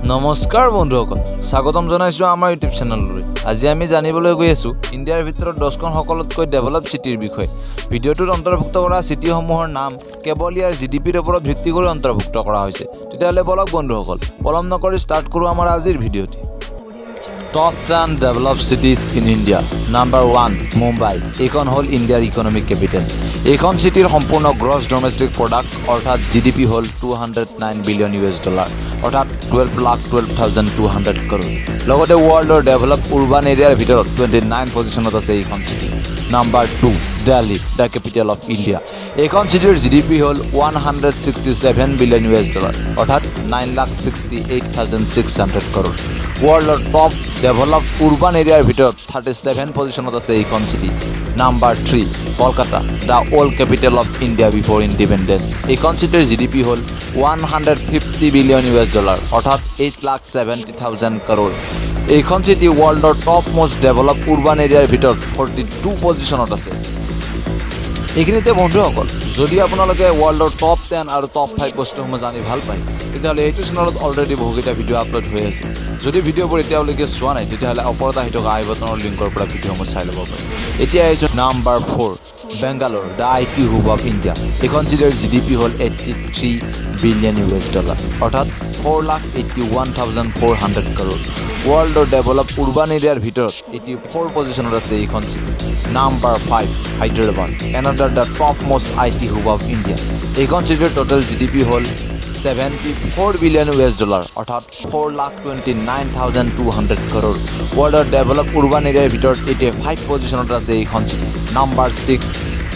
নমস্কাৰ বন্ধুসকল, স্বাগতম জনাইছো আমাৰ ইউটিউব চেনেললৈ। আজি আমি জানিবলৈ গৈ আছো ইণ্ডিয়াৰ ভিতৰত 10খন সকলোতকৈ ডেভেলপ চিটিৰ বিষয়ে। ভিডিঅ'টোত অন্তৰ্ভুক্ত কৰা চিটিসমূহৰ নাম কেৱল ইয়াৰ জিডিপিৰ ওপৰত ভিত্তি কৰি অন্তৰ্ভুক্ত কৰা হৈছে। তেতিয়াহ'লে বলক বন্ধুসকল, পলম নকৰি ষ্টাৰ্ট কৰোঁ আমাৰ আজিৰ ভিডিঅ'টি। Top 10 developed cities in India. Number 1, Mumbai. এইখন হ'ল ইণ্ডিয়াৰ ইকনমিক কেপিটেল। এইখন চিটিৰ সম্পূৰ্ণ গ্ৰছ ডমেষ্টিক প্ৰডাক্ট অৰ্থাৎ জিডিপি হ'ল $209 বিলিয়ন অৰ্থাৎ 12,12,200 crore। লগতে ৱৰ্ল্ডৰ ডেভেলপ উৰ্বান এৰিয়াৰ ভিতৰত 29 পজিশ্যনত আছে এইখন city. Number 2, Delhi, the capital of India. এইখন চিটিৰ জিডিপি হ'ল $167 বিলিয়ন অৰ্থাৎ 9,68,600 crore। ৱৰ্ল্ডৰ টপ ডেভেলপ উৰ্বান এৰিয়াৰ ভিতৰত 37 পজিশ্যনত আছে এইখন city. Number 3, Kolkata, the old capital of India before independence. এইখন চিটিৰ জিডিপি হ'ল $150 বিলিয়ন অৰ্থাৎ 8,70,000 crore। এইখন চিটি ৱৰ্ল্ডৰ টপ মষ্ট ডেভেলপ উৰ্বান এৰিয়াৰ ভিতৰত 42 পজিশ্যনত আছে। এইখিনিতে বন্ধুসকল, যদি আপোনালোকে ৱৰ্ল্ডৰ টপ 10 আৰু টপ 5 বস্তুসমূহ জানি ভাল পায়, তেতিয়াহ'লে এইটো চেনেলত অলৰেডি বহুকেইটা ভিডিঅ' আপলোড হৈ আছে। যদি ভিডিঅ'বোৰ এতিয়ালৈকে চোৱা নাই, তেতিয়াহ'লে ওপৰত আহি থকা আই বাটনৰ লিংকৰ পৰা ভিডিঅ'সমূহ চাই ল'ব পাৰে। এতিয়া আহিছোঁ number 4, Bangalore, the IT hub of India. এইখন চিটিৰ জিডিপি হ'ল $83 বিলিয়ন অৰ্থাৎ 4,81,400 crore। ৱৰ্ল্ডৰ ডেভেলপ উৰ্বান এৰিয়াৰ ভিতৰত 84 পজিশ্যনত আছে এইখন city. Number 5, Hyderabad, another the top most IT hub of India. এইখন চিটিৰ টোটেল জিডিপি হ'ল $74 বিলিয়ন অৰ্থাৎ 4,29,200 crore। ৱৰ্ল্ডৰ ডেভেলপ উৰ্বান এৰিয়াৰ ভিতৰত 85 পজিশ্যনত আছে এইখন city. Number 6,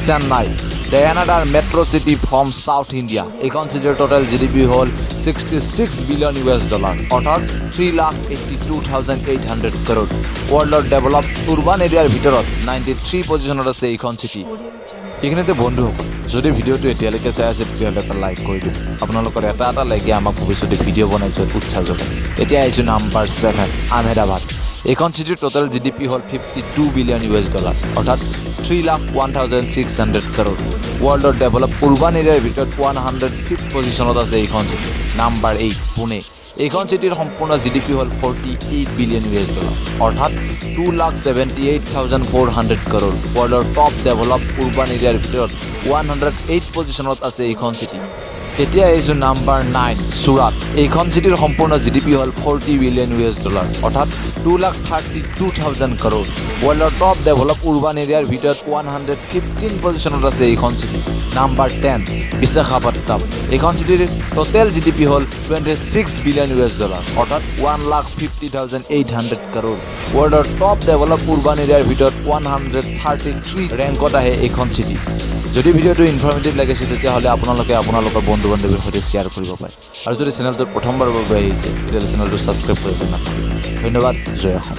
Chennai, the another metro' city from south India. এইখন চিটিৰ টোটেল জিডিপি হ'ল $66 বিলিয়ন অৰ্থাৎ 3,82,800 crore। ৱৰ্ল্ডৰ ডেভেলপ উৰ্বান এৰিয়াৰ ভিতৰত 93 পজিশ্যনত আছে এইখন চিটি। এইখিনিতে বন্ধুসকল, যদি ভিডিঅ'টো এতিয়ালৈকে চাই আছে, তেতিয়াহ'লে এটা লাইক কৰি দিওঁ। আপোনালোকৰ এটা লাইকে আমাক ভৱিষ্যতে ভিডিঅ' বনাই যোৱাত উৎসাহ যোগায়। এতিয়া আহিছোঁ নাম্বাৰ 7, আহমেদাবাদ। এইখন চিটিৰ টোটেল জিডিপি হ'ল $52 বিলিয়ন অৰ্থাৎ 3,01,600 crore। ৱৰ্ল্ডৰ ডেভেলপ উৰ্বান এৰিয়াৰ ভিতৰত 105 পজিশ্যনত আছে এইখন চিটি। নাম্বাৰ 8, পুনে। এইখন চিটিৰ সম্পূৰ্ণ জিডিপি হ'ল $48 বিলিয়ন অৰ্থাৎ 2,78,400 crore। ৱৰ্ল্ডৰ টপ ডেভেলপ উৰ্বান এৰিয়াৰ ভিতৰত 108 পজিশ্যনত আছে এইখন চিটি। এতিয়া আহিছোঁ নাম্বাৰ 9, চুৰাট। এইখন চিটিৰ সম্পূৰ্ণ জিডিপি হ'ল $40 বিলিয়ন অৰ্থাৎ 2,32,000 crore। ৱৰ্ল্ডৰ টপ ডেভেলপ উৰ্বান এৰিয়াৰ ভিতৰত 115 পজিশ্যনত আছে এইখন চিটি। নাম্বাৰ 10, বিশাখাপট্টনম। এইখন চিটিৰ টোটেল জিডিপি হ'ল $26 বিলিয়ন অৰ্থাৎ 1,50,800 crore। ৱৰ্ল্ডৰ টপ ডেভেলপ উৰ্বান এৰিয়াৰ ভিতৰত 133 ৰেংকত আহে এইখন চিটি। যদি ভিডিঅ'টো ইনফৰ্মেটিভ লাগিছে, তেতিয়াহ'লে আপোনালোকে আপোনালোকৰ বন্ধু বান্ধৱীৰ সৈতে শ্বেয়াৰ কৰিব পাৰে। আৰু যদি চেনেলটোত প্ৰথমবাৰৰ বাবে আহিছে, তেতিয়াহ'লে চেনেলটো ছাবস্ক্ৰাইব কৰিব নাপাহৰিব। ধন্যবাদ। জয় অসম।